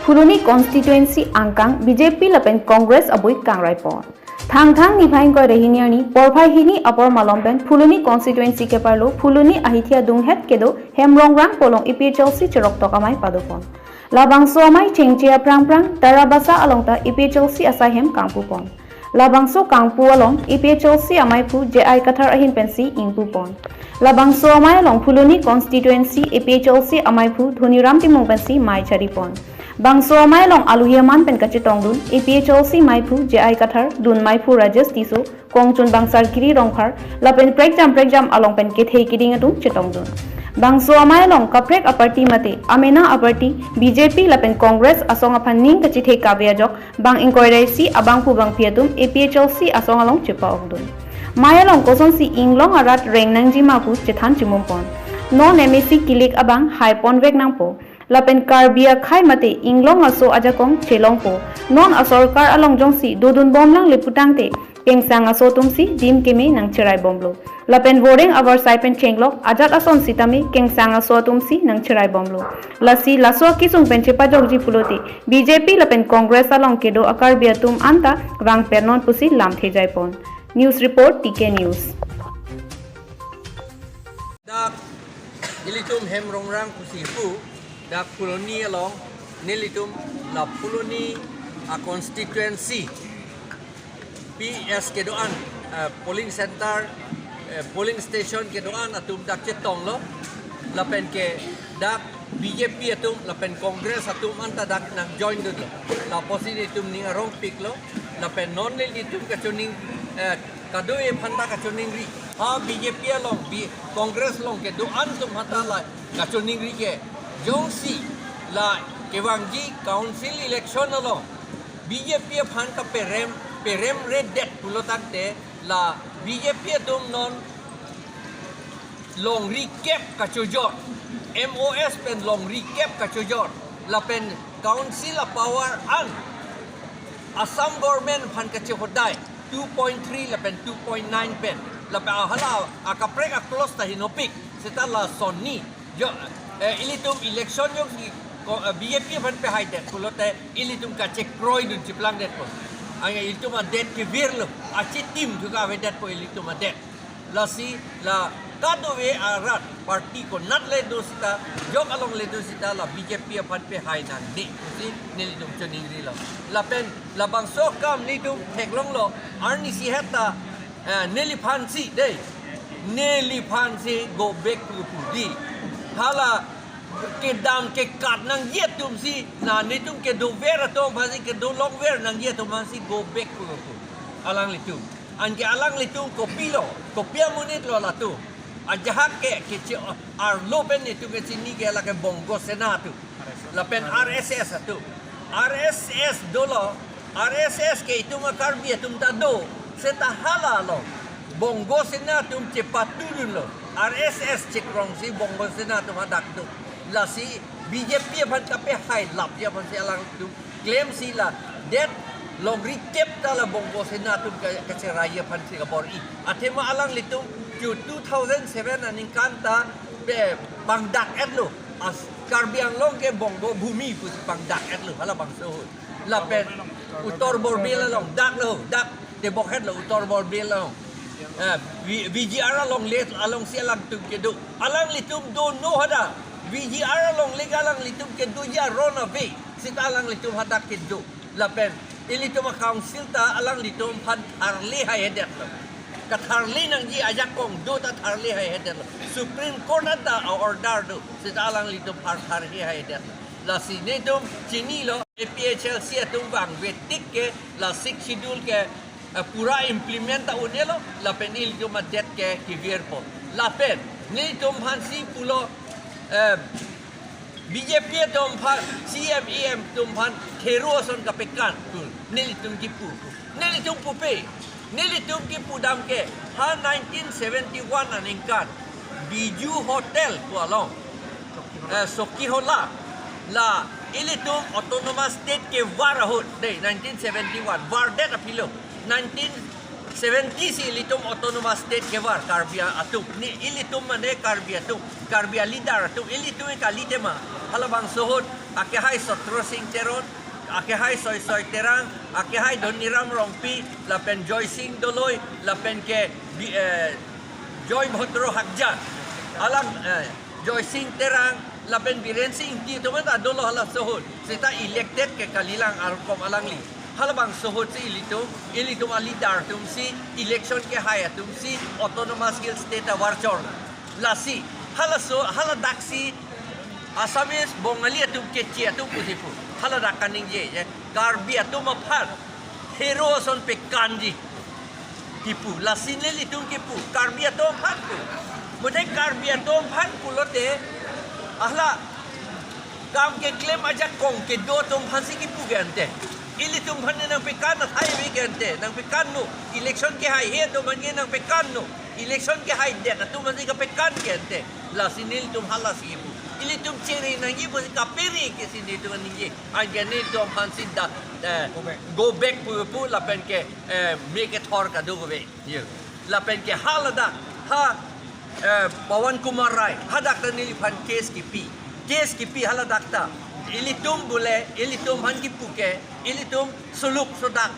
Fuluni constituency angkang BJP lapen Congress abui kangrai pon. Thang nipain ko rehiniani porphai hini apor malomben Fuluni constituency ke parlo Fuluni ahithia dunghet kedo hemrongrang polong IPHLC cherok tokamai padupon. Labangso amai chengchia prang tarabasa alongta IPHLC asahem kangpu pon. Labangso kangpu along IPHLC amai pu JI kathar ahin pensi ingpu pon. Labangso amai along Fuluni constituency IPHLC amai pu Dhoniram timong pensi mai chari pon. Bangso amai long aluhiaman pen kacitongdun IPHLC maipu JI kathar dun maipu rajas tiso kongchun bangsar kiri rongphar lapen prekjam along pen kethei kiding atum chitongdun bangso amai long kaprek aparti mate amena aparti BJP lapen Congress asong aphan ning kachithei kabya jok bang inquiry abang pu bang piatum IPHLC asong along chipa ogdun mayalong koson si inglong arat rengnangji mapu chithan chimumpon non MSC kilik abang haipon vek nangpo lapen karbia khai mate inglong aso ajakong chelong po non asorkar along jongsi dodun bomlang liputang te kengsang aso tumsi dim keme nang chirai bomlo lapen voring avar saipen chenglok ajat ason sitame kengsang aso tumsi nang chirai bomlo lasi laso kisung penchepa jogji pulote BJP lapen Congress along kedo akar biatum anta wang pernon pusi lam thejai pon news report TK News dak ilitum hemrongrang pusipu dak Fuluni along nilitum la Fuluni a constituency PS kedoan polling center polling station kedoan atum dak chetong lo lapen ke dak BJP atum lapen Congress atum anta dak nang join dun lo la posisi atum ning arong pik lo lapen non nilitum kachuning kadoe phanda kachuning ri ha BJP along Congress long kedoan tum hata la kachuning ri ke jongsi la kewangji council election lo BJP phan ka perem red det pulotak te la BJP dum non long recap ka chujot MOS pen long recap ka chujot la pen council of power an Assam government phan ka chodai 2.3 la pen 2.9 pen la pa hala akaprek a close ta hinopik seta la sonni jo ilitum election yung BJP phan pe hai det pulote ilitum ka check kroi dun chiplang det po ang ilitum a det ke virlo a chitim juga ve det po ilitum a det la si la kadowe arat party ko nat le dosita jok along le dosita la BJP phan pe hai nan di si nilitum choning ri lo la pen la bangso kam litum theklong lo arni si heta neliphan si dei neliphan si go back to pudi hala ke dam ke kat nang ye tum si na ni tum ke do vera tom phasi ke do long ver nang ye tum si go back to alang litum an ke alang litum ko pilo ko pia munit lo la tu ajahak ke ar lo pen ni tu ke sini ke la ke bongo senatu la pen RSS tu RSS dolo RSS ke itu makar bi tum ta do seta hala lo bongo senatum cepatulun lo RSS cekrong si bongo senatum hadak tu la si BJP phan kape hai lap dia phan si alang tu claim si la that long recap ta la bongo senatum ka ceraya phan si kabori athema alang litum ju 2007 aning kanta be bangdak et lo as karbiang long ke bongo bumi pu bangdak et lo hala bangso la pen utor borbel long dak lo dak de bokhet lo utor borbel long VGR along let along si alang tum ke do alang litum do no hada VGR along legalang litum ke do ya rona ve sita alang litum hada ke do lapen ilitum council ta alang litum phan arli hai hedet lo ka tharli nang ji ajak kong do ta tharli hai hedet lo Supreme Court ta order do sita alang litum phar tharli hai hedet la sinitum chini lo APHLC atum bang vetik ke la 6 schedule ke pura implementa unelo la penil yo madet ke kivierpo la pen ni tum hansi pulo BJP tum phan CMEM tum phan thero son ka pekan tu nili tum kipu nili tum pupe nili tum kipu dam ke ha 1971 aningkan Biju Hotel Kualong Soki Hola la ilitum autonomous state ke warahut dei 1971 wardet apilo 19 70 si ilitum autonomous state kevar karbia atuk ni ilitum mane karbia lidar atuk ilitum kalitema halabang suhut akehai sotrosing teron akehai soy terang akehai doniram rongpi lapen joy sing doloi lapen ke joy bhodro hakja alam joy sing terang lapen biren sing ti to man adolo hala suhut seta elected ke kalilang arkom alangli halabang sohot si ilitum alidar tum si election ke haya tum si autonomous hill state warchor lasi hala daksi asamis bongali tum ke chia tum pusipu hala dakaning je karbi tum aphat hero son pe kanji tipu lasi ne litum kipu karbi tum phat pu mudai karbi tum phat pulote ahla kam ke claim aja kong ke do tum phansi kipu gente ili tum bhanne nang pekan na thai weekend te nang pekan no election ke hai he to manje nang pekan no election ke hai de tu manje ka pekan ke te la sinil tum hala sibu ili tum chere nang ye bo ka peri ke sinil tum ninge agane tum hansi da go back pu la pen ke make it hor ka do be ye la pen ke hala da ha Pawan Kumar Rai hadak nili phan case ki pi hala dakta ilitum bule ilitum han ki puke ilitum suluk sodak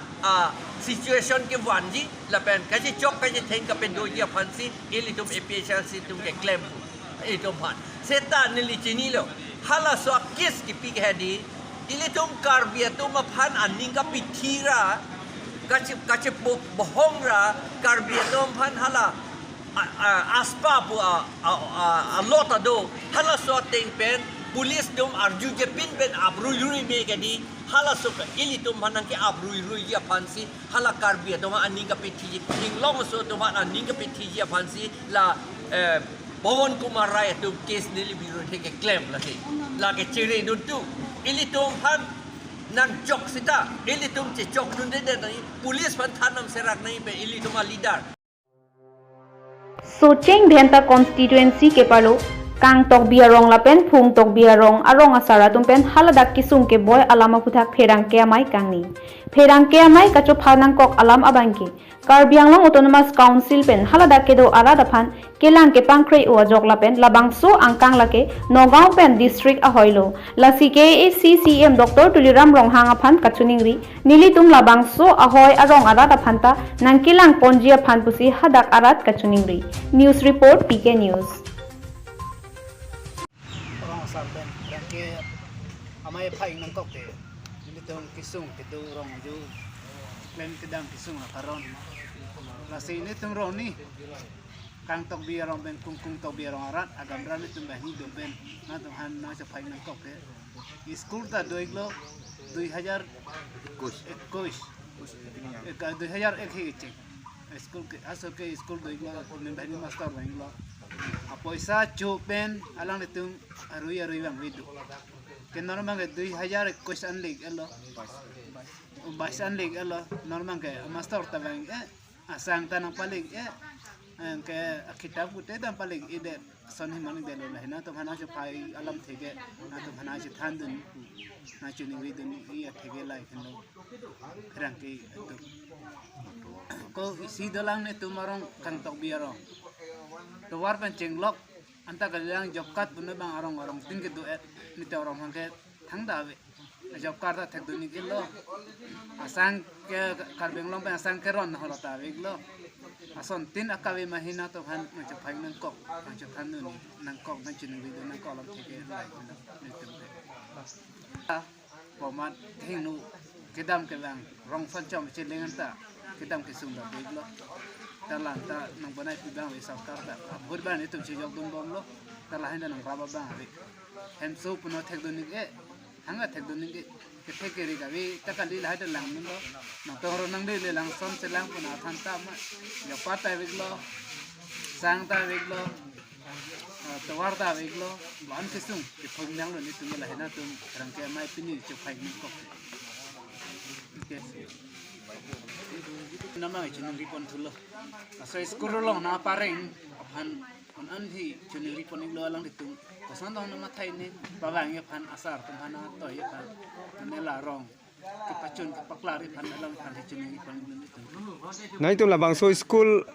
situation ke wanji lapen kaji chok kaji theng ka pen do ya phansi ilitum aphl situm ke claim ilitum phan seta nili chini lo hala so kes ki pi hedi ilitum karbiatum phan aning ka pithira kachi bohongra karbiatum phan hala aspa bu a lota do hala so teng pen pulis dum arju je pin ben abrui me gadi hala suka ili tum manang ke abrui ya fansi hala karbia dum aning ka peti ing long so dum aning ka peti ya fansi la Pawan Kumar Rai tu case nili biro ke claim la ke chere dun tu ili tum han nang jok sita ili tum che jok dun de nai pulis pan thanam serak nai pe ili tum leader Socheng Bhenta constituency ke palo Kang tok biarong lapen phung tok biarong arong asara tumpen haladak kisung ke boy alama puthak pherang ke amai kangni pherang ke amai kacho phanang kok alam abangki Karbiang Long Autonomous Council pen haladak ke do ara daphan kelang ke pangkrei o jok lapen labang so angkang lake Nogao pen district ahoilo lasi ke CCM Dr. Tuliram Ronghang aphan kachuningri nilitum labang so ahoy arong ara daphanta nangkilang ponjia phan pusi hadak arat kachuningri news report PK News sarben yang ke amai phai nang kok te ni tong kisung ke do rong ju len kedang kisung karon la sei ni tong rong ni kang tok bi rong ben kung tok bi rong arat agam ran ni tum ba ni do ben na tong han na sa phai nang kok te school ta do iglo 2021 school ke asal ke school do iglo men ba ni master ba iglo apoisa chupen alang nitung arui bang widu kenor mang 2021 an lig elo basan lig elo normal ke master ta bang asang tanang paling ke kitab putih dan paling ide son himani de lo na to hana je pai alam thege na to hana je thandun na chuni widu ni ya thege lai kendo rang ke ko isi dalang ne tumarong kantok biaro to war pen chenglok anta galang job card bunne bang arong tin ke do ni te orang hangke thang da be job card ta thek duni ke lo asang ke karbeng long pen asang ke ron holo ta be lo ason tin akawe mahina to han ma phai nang kok ma che than ni nang kok nang chin ni do nang kok lam ke lai ni te be bomat hing nu kedam ke bang rong fan chom che lengan ta kedam ke sung da be lo talang ta nang banai pidang we sarkar da burban itu che jog dum bom lo talahin da nang raba bang be hem so puno thek doni ge hanga thek doni ge ke thek ke ri ga we ta kan li la da lang min lo na to ro nang de le lang som se lang puna than ta ma ya pata we lo sang ta we lo to war ta we lo ban ke sung ke phong nang lo ni tu la hena tum rang ke mai pini che phai ni ko ke nama chunung ripon thulo aso school lo na pareng han an hi chunung ripon lo lang ditung kosan dong nama thai ni babang ye phan asar tum hana to ye phan ne la rong kepacun kepaklari pan dalam pan hicuni pan itu. Nah itu lah bang, so school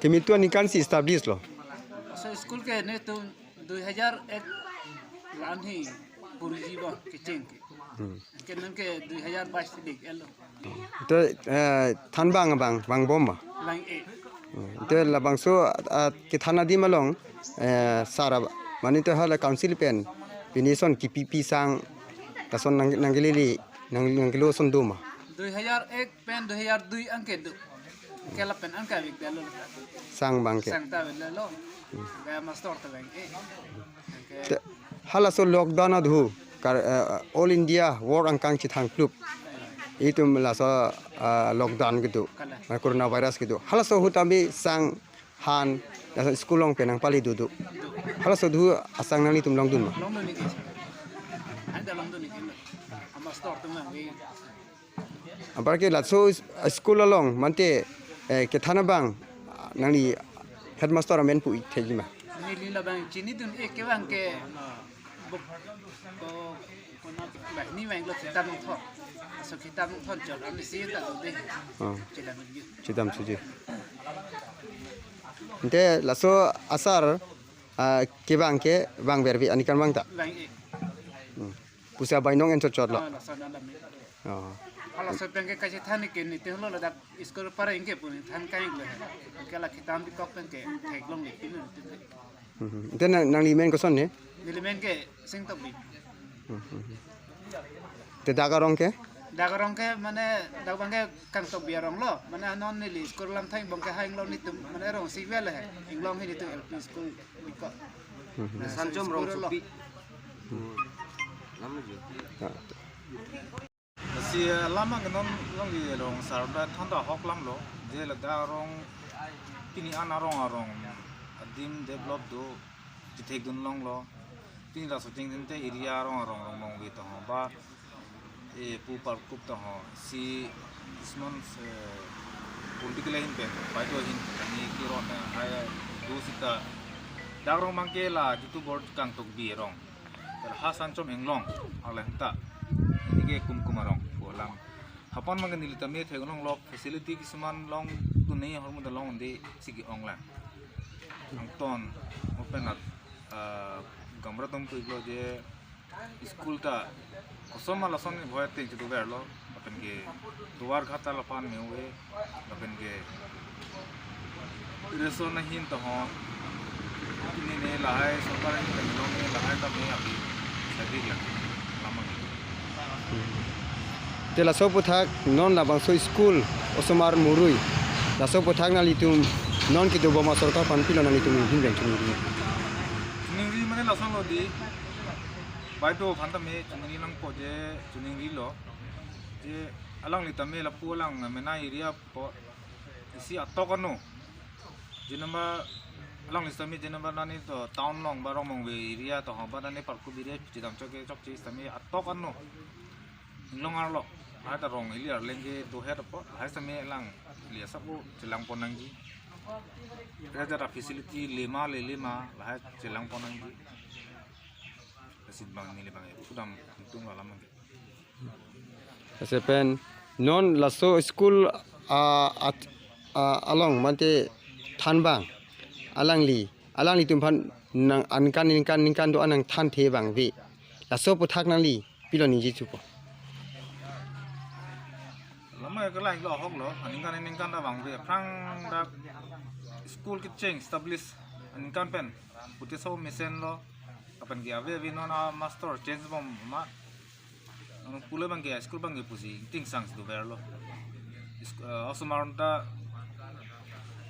kemituan ikan si establish loh. So school ke ne tu 2001 lan hi puruji ba kecing ke. Kenan ke 2022 dik elo. Itu tan bang bom mah. Lang e. Itu lah bang, so kita nadi malong sarap. Mani itu hal council pen, pinison kipipi sang, kason nanggilo son duma. 2001 pen 2002 angke du. Kela pen angka bik elo. Sang bang ke. Sang ta elo. Gaya master ta bang e. Hala so lockdown adu all India war angkang cithang club. Itu melasa lockdown gitu, coronavirus gitu. Hala so hutambi sang han, sekolah penang pali duduk. Hala so du asang nang itu melong dun. Long du ni ke. Ada long du ni ke. Master tu mang e. Apalagi lah so sekolah long mante ketana bang nang ni headmaster amen pu ithegi mah. Ni lila bang chini dun e ke bang ke bok ko na ba ni bang lo kita nong tho. So kita nong tho jor ami si ta do de. Cila ngi. Cidam suji. Ente lah so asar ke bang berbi anikan bang tak. Bang e. Pusia bainong en cocot lo. La sana la me. Oh. Kalau so pengke kasi thani ke ni te lo la iskor para inge pun than kai lo. Kala kita ambi kok pengke thek long ni pin ni. Ente nang limen koson ne. Nilimen ke sing tok bi. Te dagarong ke. Dagarong ke mane dagbang ke kang tok biarong lo. Mane non ni li iskor lam thai bong ke haing lo ni tum mane rong si wel he. Inglong ni tu LP school ni ko. Sanjom rong supi. Si lama kenon long di rong sarda thanda hok lam lo je la da rong kini ana rong adim develop do jithek dun long lo tin la so ting te area rong wi to ba e pu par kup to si smon political hin pe pai to hin ni ki ron na hai do sita da rong mangke la jitu board kang tok bi rong hasan chom englong ala ta ini ke kumkumarong bolang hapan magan nilita me thegonong lok facility kisuman long tu nei hormu da long de sigi ongla angton open at gamra tom tu lo je school ta kosoma lason ni bhoy te jitu berlo open ke duar khata lapan me we open ke reso na hin to ho ini ne lahai sarkar ni long ne lahai ta me abi sabi la lama Te la so puthak non la bang so school osomar murui la so puthak na litum non kitu boma sarkar panpilo na litum hin ben chuni Chuningri mane lasong lo di baito phanta me chuningri lang po je chuningri lo je alang li tame la pu lang na mena area po isi atokano jinama alang li tame jinama nani to town long barong mong we area to ha ba nani parku bire jidam choke chok chi tame atokano long arlo ha ta rong ili ar lenge do head po ha same lang li sabu chilang ponangji Raja facility lima lah jelang ponangji kesit bang nili bang sudah untung lama sepen non la so school along mante thanbang alang li tum phan nang ankan do anang than the bang vi la so puthak nang li piloni ji chu po lama ke lain lo hok lo aningkan da bang vi prang da school kitchen establish aningkan pen putih so mesen lo kapan ki ave vi non master change bom ma anu pula bang ki school bang ki pusi ting sangs do ver lo also marunta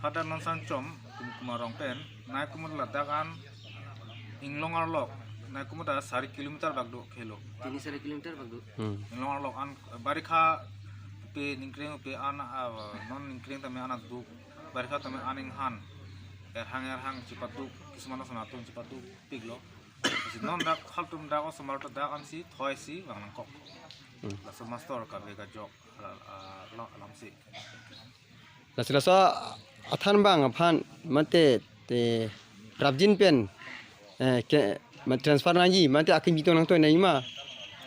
hada non san chom kumarong pen nai kumur ladakan inglong arlo nai kumur da 4 kilometer bagdo khelo 3 kilometer bagdo inglong arlo an barikha pe ningkreng pe ana non ningkreng tame anak du barikha tame aning han erhang cipatu kismana sonatun cipatu piglo non dak haltum dak o samarta dak am si thoi si bang kok la so master ka be ga jok la alam si la sila so athan bang phan mate te prabjin pen ke transfer na ji mate akin bitong nang to nai ma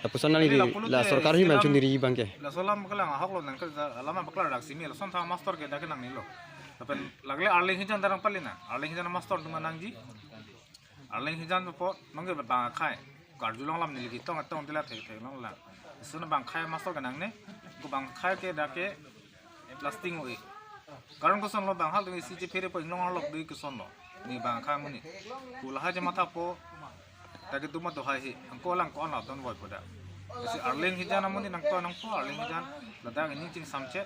Lapusan nali la sarkar hi manchun diri bangke. La solam kalang hok lo nang ka lama bakla dak sini la son thang master ke dak nang nilo. Tapi lagle arling hijan darang palina. Arling hijan master dengan nangji. Arling hijan po nongge bang khai. Karjulong lam nili kitong atong tila thek thek long la. Sun bang khai master ke nang ne. Ku bang khai ke dake plastic oi. Karon ko son lo bang hal tu si je phere po nong lok dui ke son lo. Ni bang khai muni. Ku la ha je mata po dake tu ma to hai hi. Angko lang ko na don boy poda. Si arling hijan amuni nang po arling hijan ladak ini cing samche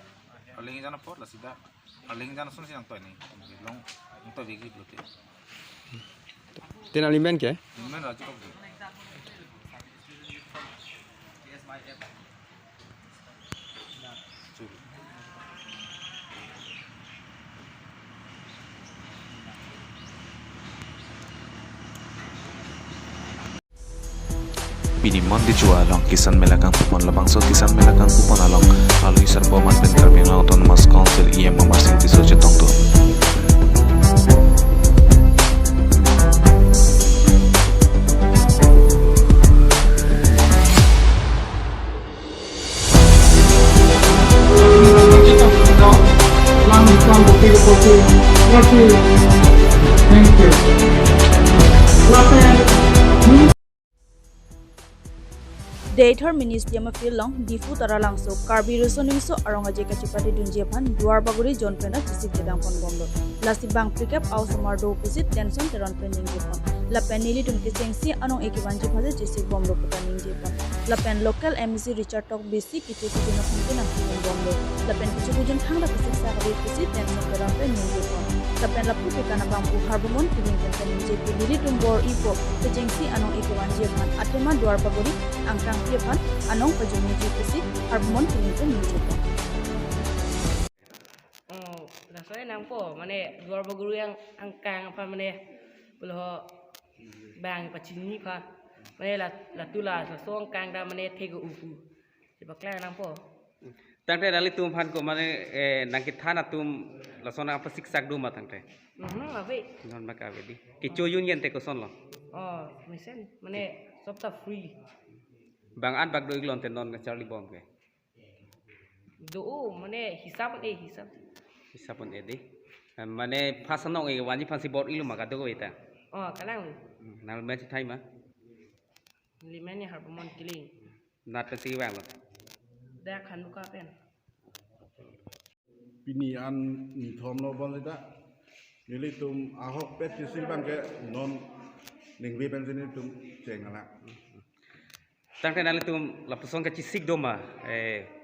arling hijan po la sida arling hijan sun sinang to ni long to bigi blote Ten alimen ke? men raju ko Pinimon dijual long kisan melakang kupon labang so kisan melakang kupon along lalu isar boman pen karbing autonomous council ia memasing tiso jetong tu Daythor Ministerium of Long Difu Taralang so Karbi Resoning so Arongaje Kachipati Dunjepan Duar Baguri John Pena Kisik Jedang Pon Gomdo Lasi Bang Pickup Ausamardo Pusit Tenson Teron Pending Jepon La Penili Tunki Sengsi Anong Ekibanji Pase Jisik Bomdo Putaning Jepon La Pen Local MC Richard Talk BC Kichu Kujino Kumkin Ang Gomdo La Pen Kichu Kujin Hangda Kisik Sakari Pusit Tenson Teron Pending Jepon La Pen Lapu Pikana Bangku Harbumon Kiling Pending Jepon Lili Tumbor Ipo Kejengsi Anong Ekibanji Jepan Atema Duar Baguri Angkang Jepan Anong Pajumi Jepisi Harbumon Kiling Pending Jepon Rasanya nampo, mana dua guru yang angkang apa mana, belah bang pacini apa, mana la tula sosong angkang dah mana tega upu, sebablah nampo. Tangte dali tum pan ko mana nangkit thana tum lasona apa siksak duma tangte. Apa? Non makabe di. Kicu union te ko son lo. Oh, mesen, mana sobta free. Bang an bag do iglon te non Charlie Bomb ke. Do, mana hisap hisap. Isapon edi. Mane pasanong e wanji pansi bot ilu maka do eta. Oh, kalang. Nal match time ma. Limanya Harbumon Kiling. Nat pensi wang lo. Dah kan buka pen. Pinian ni thom lo bon leda. Nili tum ahok pet kisil bang ke non ningwi pen sini tum cengala. Tangte dali tum la pusong ke cisik doma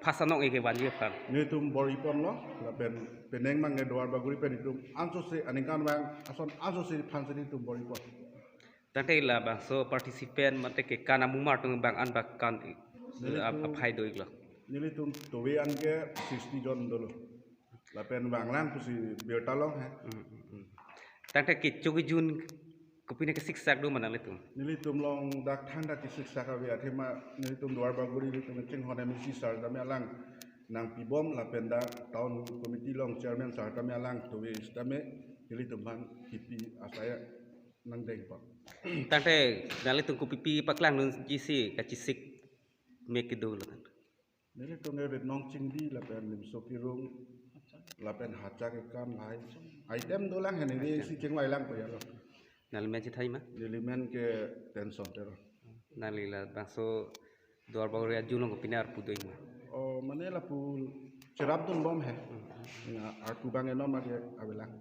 pasanong e ke wanji pan. Ni tum boripon lo la pen peneng mang ke doar baguri pen tum anso se aningkan bang ason anso se pan sini tum boripon. Tangte la bang so participant mate ke kana mumar tung bang an bak kan apai do iglo. Nili tum towe an ke 60 jon dolo. La pen bang lang pusi bertalong he. Tangte kicu jun kupine ke siksak do mana letum. Nili tum long dak thanda ti siksa ka wi athema nili tum doar baguri tum ching hone mi sar dami alang nang pibom la penda town committee long chairman sar kami alang towe istame nili tum bang pipi asaya nang deng pa. Tangte dali tum kupipi paklang nun jisi ka cisik make do lo. Nili tum ne nong chingdi la pen lim sokirung la pen hacha ke kam lai item do lang nili si ching lai lang pa ya lo. Nal match time ma. Nili men ke tension tero. Nalila bangso dua bagori ajulong pinar pudo ima. Oh mana lah pu cerap tu bom he. Aku bang enom ada abelang.